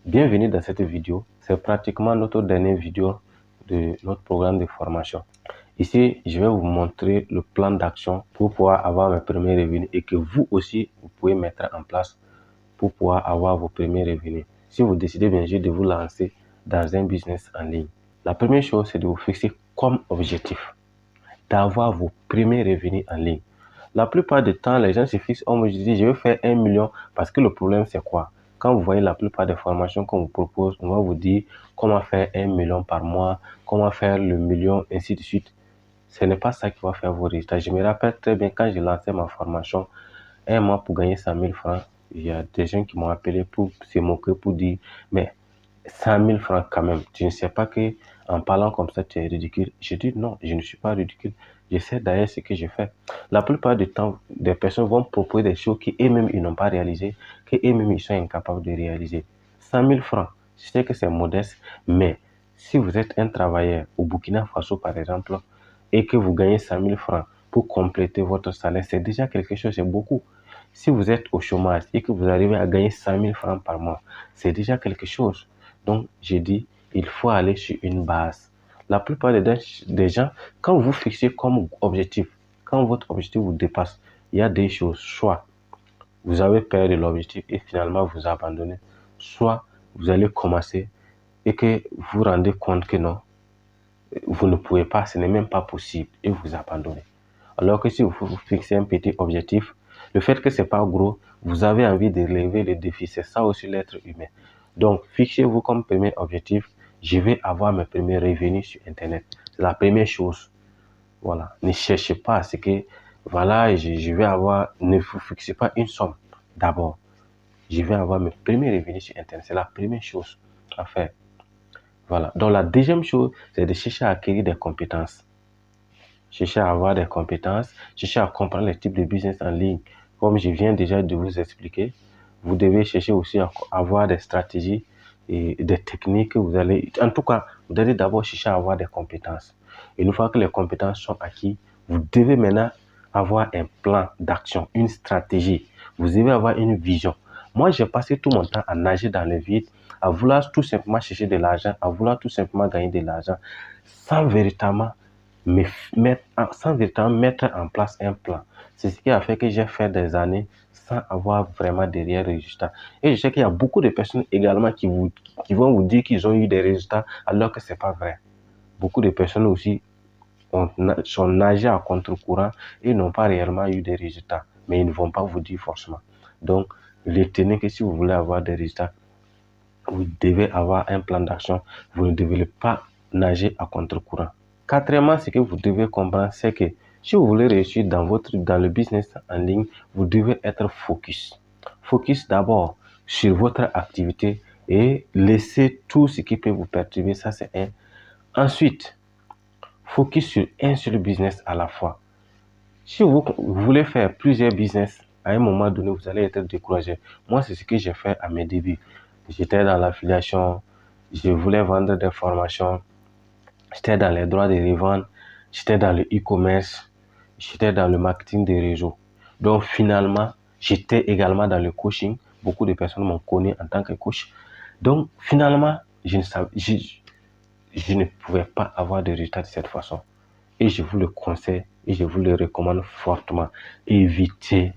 Bienvenue dans cette vidéo. C'est pratiquement notre dernière vidéo de notre programme de formation. Ici, je vais vous montrer le plan d'action pour pouvoir avoir mes premiers revenus et que vous aussi, vous pouvez mettre en place pour pouvoir avoir vos premiers revenus. Si vous décidez bien sûr de vous lancer dans un business en ligne, la première chose, c'est de vous fixer comme objectif d'avoir vos premiers revenus en ligne. La plupart du temps, les gens se fixent, oh, je dis, je veux faire 1 million parce que le problème, c'est quoi? Quand vous voyez la plupart des formations qu'on vous propose, on va vous dire comment faire 1 million par mois, comment faire le million, ainsi de suite. Ce n'est pas ça qui va faire vos résultats. Je me rappelle très bien quand j'ai lancé ma formation, un mois pour gagner 100 000 francs, il y a des gens qui m'ont appelé pour se moquer, pour dire, mais 100 000 francs quand même. Tu ne sais pas que en parlant comme ça, tu es ridicule. Je dis non, je ne suis pas ridicule. Je sais d'ailleurs ce que je fais. La plupart du temps, des personnes vont proposer des choses qu'eux-mêmes ils n'ont pas réalisées, qu'eux-mêmes ils sont incapables de réaliser. 100 000 francs, je sais que c'est modeste, mais si vous êtes un travailleur au Burkina Faso par exemple, et que vous gagnez 100 000 francs pour compléter votre salaire, c'est déjà quelque chose, c'est beaucoup. Si vous êtes au chômage et que vous arrivez à gagner 100 000 francs par mois, c'est déjà quelque chose. Donc, j'ai dit, il faut aller sur une base. La plupart des gens, quand vous fixez comme objectif, quand votre objectif vous dépasse, il y a des choses. Soit vous avez peur de l'objectif et finalement vous abandonnez. Soit vous allez commencer et que vous vous rendez compte que non, vous ne pouvez pas, ce n'est même pas possible et vous abandonnez. Alors que si vous vous fixez un petit objectif, le fait que ce n'est pas gros, vous avez envie de relever le défi. C'est ça aussi l'être humain. Donc, fixez-vous comme premier objectif, je vais avoir mes premiers revenus sur Internet. C'est la première chose. Voilà. Ne cherchez pas à ce que, voilà, je vais avoir, ne vous fixez pas une somme. D'abord, je vais avoir mes premiers revenus sur Internet. C'est la première chose à faire. Voilà. Donc, la deuxième chose, c'est de chercher à acquérir des compétences. Cherchez à avoir des compétences, cherchez à comprendre les types de business en ligne. Comme je viens déjà de vous expliquer, vous devez chercher aussi à avoir des stratégies et des techniques. En tout cas, vous devez d'abord chercher à avoir des compétences. Et une fois que les compétences sont acquises, vous devez maintenant avoir un plan d'action, une stratégie. Vous devez avoir une vision. Moi, j'ai passé tout mon temps à nager dans le vide, à vouloir tout simplement chercher de l'argent, à vouloir tout simplement gagner de l'argent, sans véritablement mettre en place un plan. C'est ce qui a fait que j'ai fait des années sans avoir vraiment de réels résultats. Et je sais qu'il y a beaucoup de personnes également qui vont vous dire qu'ils ont eu des résultats alors que ce n'est pas vrai. Beaucoup de personnes aussi sont nagées à contre-courant et n'ont pas réellement eu des résultats. Mais ils ne vont pas vous dire forcément. Donc, retenez que si vous voulez avoir des résultats, vous devez avoir un plan d'action. Vous ne devez pas nager à contre-courant. Quatrièmement, ce que vous devez comprendre, c'est que si vous voulez réussir dans le business en ligne, vous devez être focus. Focus d'abord sur votre activité et laisser tout ce qui peut vous perturber. Ça, c'est un. Ensuite, focus sur un seul business à la fois. Si vous voulez faire plusieurs business, à un moment donné, vous allez être découragé. Moi, c'est ce que j'ai fait à mes débuts. J'étais dans l'affiliation, je voulais vendre des formations, j'étais dans les droits de revente, j'étais dans le e-commerce, j'étais dans le marketing des réseaux. Donc finalement, j'étais également dans le coaching. Beaucoup de personnes m'ont connu en tant que coach. Donc finalement, je ne pouvais pas avoir de résultats de cette façon. Et je vous le conseille et je vous le recommande fortement. Évitez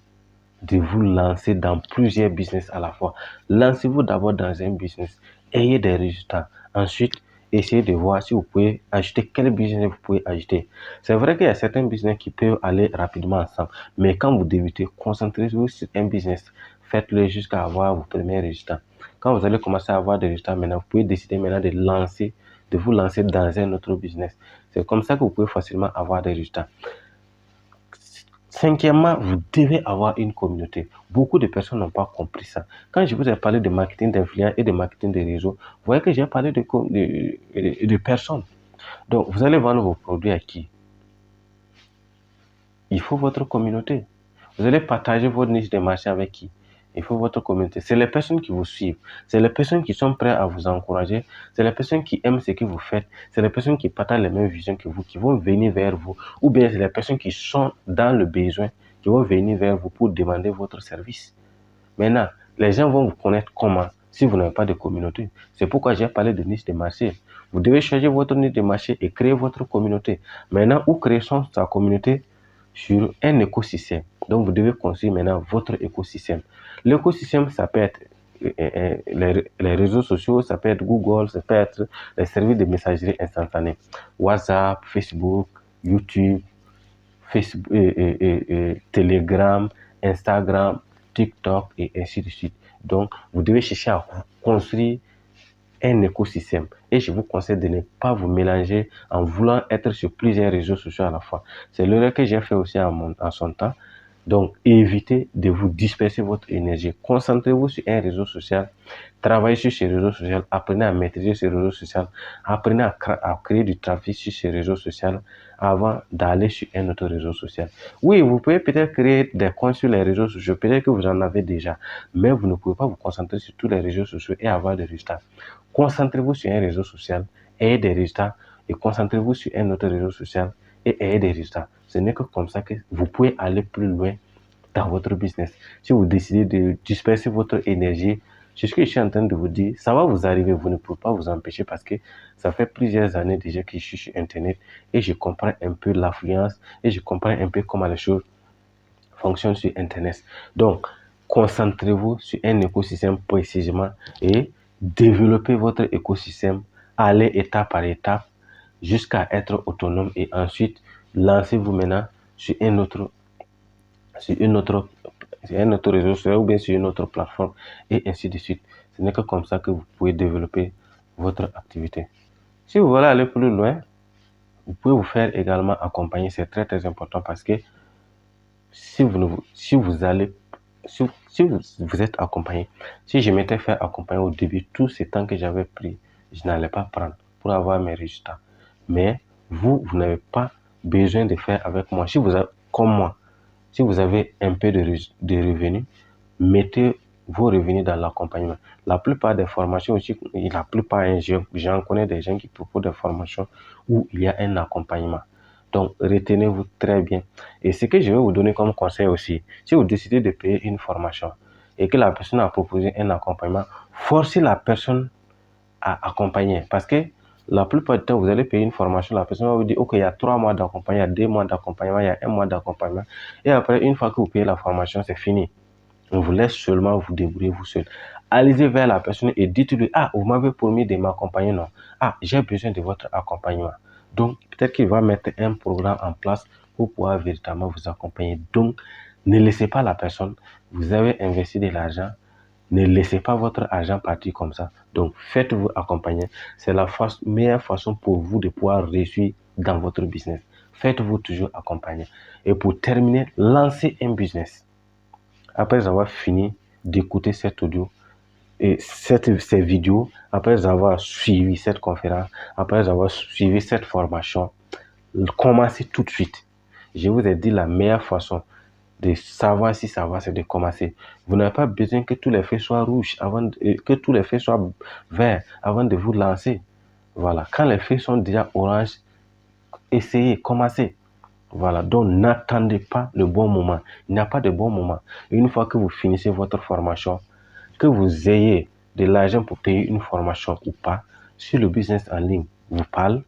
de vous lancer dans plusieurs business à la fois. Lancez-vous d'abord dans un business. Ayez des résultats. Ensuite, essayez de voir si vous pouvez ajouter quel business vous pouvez ajouter. C'est vrai qu'il y a certains business qui peuvent aller rapidement ensemble. Mais quand vous débutez, concentrez-vous sur un business. Faites-le jusqu'à avoir vos premiers résultats. Quand vous allez commencer à avoir des résultats maintenant, vous pouvez décider maintenant de vous lancer dans un autre business. C'est comme ça que vous pouvez facilement avoir des résultats. Cinquièmement, vous devez avoir une communauté. Beaucoup de personnes n'ont pas compris ça. Quand je vous ai parlé de marketing d'influence et de marketing de réseau, vous voyez que j'ai parlé de personnes. Donc, vous allez vendre vos produits à qui? Il faut votre communauté. Vous allez partager votre niche de marché avec qui? Il faut votre communauté. C'est les personnes qui vous suivent. C'est les personnes qui sont prêtes à vous encourager. C'est les personnes qui aiment ce que vous faites. C'est les personnes qui partagent les mêmes visions que vous, qui vont venir vers vous. Ou bien c'est les personnes qui sont dans le besoin, qui vont venir vers vous pour demander votre service. Maintenant, les gens vont vous connaître comment? si vous n'avez pas de communauté. C'est pourquoi j'ai parlé de niche de marché. Vous devez choisir votre niche de marché et créer votre communauté. Maintenant, où créer sa communauté? Sur un écosystème. Donc, vous devez construire maintenant votre écosystème. L'écosystème, ça peut être les réseaux sociaux, ça peut être Google, ça peut être les services de messagerie instantanée. WhatsApp, Facebook, YouTube, Facebook, Telegram, Instagram, TikTok et ainsi de suite. Donc, vous devez chercher à construire un écosystème. Et je vous conseille de ne pas vous mélanger en voulant être sur plusieurs réseaux sociaux à la fois. C'est l'erreur que j'ai fait aussi en son temps. Donc, évitez de vous disperser votre énergie. Concentrez-vous sur un réseau social. Travaillez sur ces réseaux sociaux. Apprenez à maîtriser ces réseaux sociaux. Apprenez à créer du trafic sur ces réseaux sociaux avant d'aller sur un autre réseau social. Oui, vous pouvez peut-être créer des comptes sur les réseaux sociaux. Peut-être que vous en avez déjà. Mais vous ne pouvez pas vous concentrer sur tous les réseaux sociaux et avoir des résultats. Concentrez-vous sur un réseau social, ayez des résultats et concentrez-vous sur un autre réseau social et ayez des résultats. Ce n'est que comme ça que vous pouvez aller plus loin dans votre business. Si vous décidez de disperser votre énergie, c'est ce que je suis en train de vous dire, ça va vous arriver, vous ne pouvez pas vous empêcher parce que ça fait plusieurs années déjà que je suis sur Internet et je comprends un peu l'affluence et je comprends un peu comment les choses fonctionnent sur Internet. Donc, concentrez-vous sur un écosystème précisément et développez votre écosystème, allez étape par étape jusqu'à être autonome et ensuite lancez-vous maintenant sur un autre réseau social ou bien sur une autre plateforme et ainsi de suite. Ce n'est que comme ça que vous pouvez développer votre activité. Si vous voulez aller plus loin, vous pouvez vous faire également accompagner. C'est très très important parce que si vous êtes accompagné, si je m'étais fait accompagner au début, tout ce temps que j'avais pris, je n'allais pas prendre pour avoir mes résultats. Mais vous n'avez pas besoin de faire avec moi. Si vous avez, comme moi, si vous avez un peu de revenus, mettez vos revenus dans l'accompagnement. La plupart des formations aussi, la plupart, j'en connais des gens qui proposent des formations où il y a un accompagnement. Donc, retenez-vous très bien. Et ce que je vais vous donner comme conseil aussi, si vous décidez de payer une formation et que la personne a proposé un accompagnement, forcez la personne à accompagner. Parce que la plupart du temps, vous allez payer une formation, la personne va vous dire, OK, il y a 3 mois d'accompagnement, il y a 2 mois d'accompagnement, il y a 1 mois d'accompagnement. Et après, une fois que vous payez la formation, c'est fini. On vous laisse seulement vous débrouiller vous seul. Allez vers la personne et dites-lui, ah, vous m'avez promis de m'accompagner, non? Ah, j'ai besoin de votre accompagnement. Donc, peut-être qu'il va mettre un programme en place pour pouvoir véritablement vous accompagner. Donc, ne laissez pas la personne. Vous avez investi de l'argent. Ne laissez pas votre argent partir comme ça. Donc, faites-vous accompagner. C'est la meilleure façon pour vous de pouvoir réussir dans votre business. Faites-vous toujours accompagner. Et pour terminer, lancez un business. Après avoir fini d'écouter cet audio et ces vidéos, après avoir suivi cette conférence, après avoir suivi cette formation, commencez tout de suite. Je vous ai dit la meilleure façon de savoir si ça va, c'est de commencer. Vous n'avez pas besoin que tous les feux soient rouges, que tous les feux soient verts avant de vous lancer. Voilà. Quand les feux sont déjà orange, essayez, commencez. Voilà, donc n'attendez pas le bon moment. Il n'y a pas de bon moment. Une fois que vous finissez votre formation, que vous ayez de l'argent pour payer une formation ou pas, sur le business en ligne vous parle,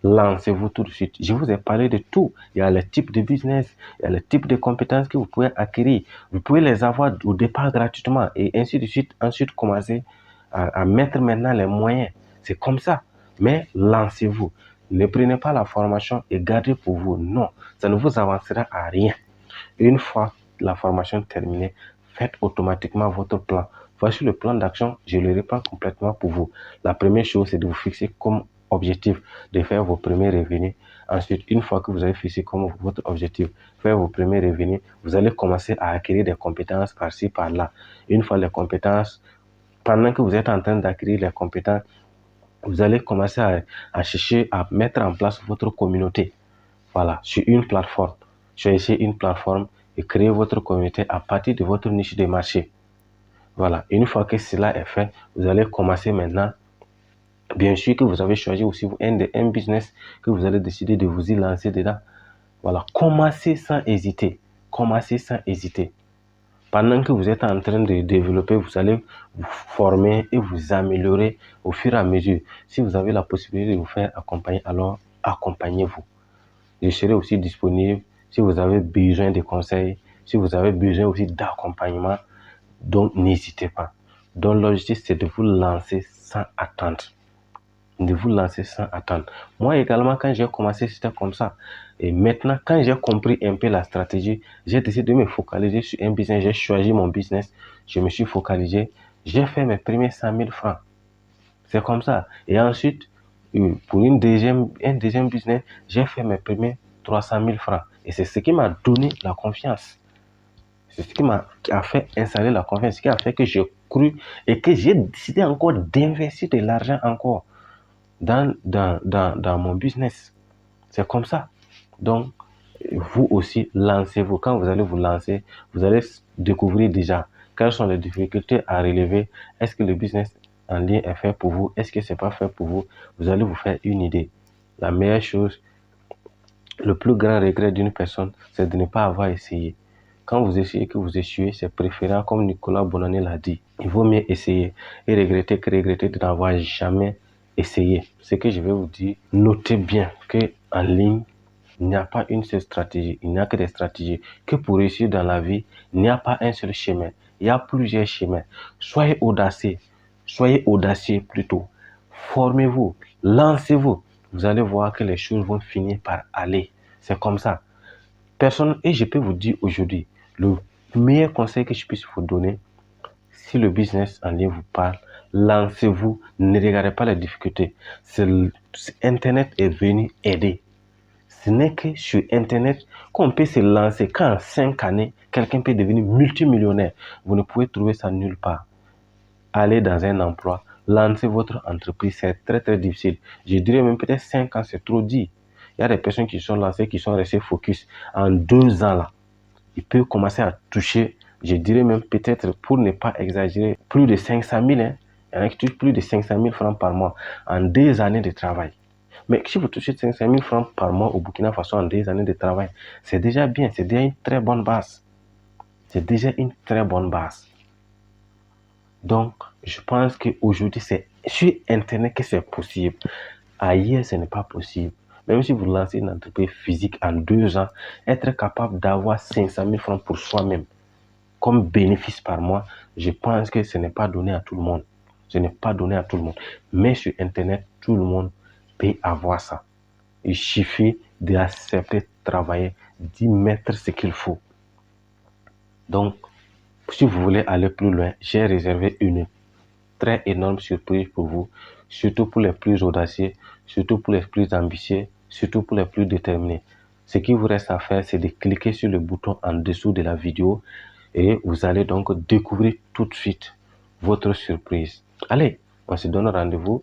lancez-vous tout de suite. Je vous ai parlé de tout. Il y a les types de business, il y a les types de compétences que vous pouvez acquérir. Vous pouvez les avoir au départ gratuitement et ainsi de suite. Ensuite, commencez à mettre maintenant les moyens. C'est comme ça. Mais lancez-vous. Ne prenez pas la formation et gardez pour vous. Non, ça ne vous avancera à rien. Une fois la formation terminée, faites automatiquement votre plan. Voici le plan d'action, je le reprends complètement pour vous. La première chose, c'est de vous fixer comme objectif de faire vos premiers revenus. Ensuite, une fois que vous avez fixé comme votre objectif, faire vos premiers revenus, vous allez commencer à acquérir des compétences par-ci, par-là. Une fois les compétences, pendant que vous êtes en train d'acquérir les compétences, vous allez commencer à chercher à mettre en place votre communauté. Voilà, sur une plateforme. Choisissez une plateforme et créez votre communauté à partir de votre niche de marché. Voilà, une fois que cela est fait, vous allez commencer maintenant. Bien sûr que vous avez choisi aussi un business que vous allez décider de vous y lancer dedans. Voilà, commencez sans hésiter. Commencez sans hésiter. Pendant que vous êtes en train de développer, vous allez vous former et vous améliorer au fur et à mesure. Si vous avez la possibilité de vous faire accompagner, alors accompagnez-vous. Je serai aussi disponible si vous avez besoin de conseils, si vous avez besoin aussi d'accompagnement. Donc, n'hésitez pas. Donc, l'objectif, c'est de vous lancer sans attendre. De vous lancer sans attendre. Moi également, quand j'ai commencé, c'était comme ça. Et maintenant, quand j'ai compris un peu la stratégie, j'ai décidé de me focaliser sur un business. J'ai choisi mon business. Je me suis focalisé. J'ai fait mes premiers 100 000 francs. C'est comme ça. Et ensuite, pour un deuxième business, j'ai fait mes premiers 300 000 francs. Et c'est ce qui m'a donné la confiance. C'est ce qui a fait installer la confiance, ce qui a fait que j'ai cru et que j'ai décidé encore d'investir de l'argent encore dans mon business. C'est comme ça. Donc, vous aussi, lancez-vous. Quand vous allez vous lancer, vous allez découvrir déjà quelles sont les difficultés à relever. Est-ce que le business en ligne est fait pour vous? Est-ce que c'est pas fait pour vous? Vous allez vous faire une idée. La meilleure chose, le plus grand regret d'une personne, c'est de ne pas avoir essayé. Quand vous essayez que vous échouez, c'est préférable, comme Nicolas Bonanné l'a dit. Il vaut mieux essayer et regretter que regretter de n'avoir jamais essayé. Ce que je vais vous dire, notez bien qu'en ligne, il n'y a pas une seule stratégie, il n'y a que des stratégies. Que pour réussir dans la vie, il n'y a pas un seul chemin, il y a plusieurs chemins. Soyez audacieux plutôt. Formez-vous, lancez-vous. Vous allez voir que les choses vont finir par aller. C'est comme ça. Et je peux vous dire aujourd'hui, le meilleur conseil que je puisse vous donner, si le business en ligne vous parle, lancez-vous, ne regardez pas les difficultés. Internet est venu aider. Ce n'est que sur Internet qu'on peut se lancer. Quand en 5 années, quelqu'un peut devenir multimillionnaire, vous ne pouvez trouver ça nulle part. Allez dans un emploi, lancez votre entreprise, c'est très très difficile. Je dirais même peut-être 5 ans, c'est trop dit. Il y a des personnes qui sont lancées, qui sont restées focus. En 2 ans là, ils peuvent commencer à toucher, je dirais même peut-être, pour ne pas exagérer, plus de 500 000. Hein. Il y en a qui touchent plus de 500 000 francs par mois en 2 années de travail. Mais si vous touchez 500 000 francs par mois au Burkina Faso en 2 années de travail, c'est déjà bien, c'est déjà une très bonne base. C'est déjà une très bonne base. Donc, je pense qu'aujourd'hui, c'est sur Internet que c'est possible. Ailleurs, ce n'est pas possible. Même si vous lancez une entreprise physique en 2 ans, être capable d'avoir 500 000 francs pour soi-même comme bénéfice par mois, je pense que ce n'est pas donné à tout le monde. Ce n'est pas donné à tout le monde. Mais sur Internet, tout le monde peut avoir ça. Il suffit d'accepter de travailler, d'y mettre ce qu'il faut. Donc, si vous voulez aller plus loin, j'ai réservé une très énorme surprise pour vous, surtout pour les plus audacieux, surtout pour les plus ambitieux, surtout pour les plus déterminés. Ce qu'il vous reste à faire, c'est de cliquer sur le bouton en dessous de la vidéo et vous allez donc découvrir tout de suite votre surprise. Allez, on se donne rendez-vous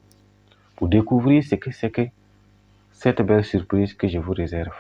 pour découvrir ce que c'est que cette belle surprise que je vous réserve.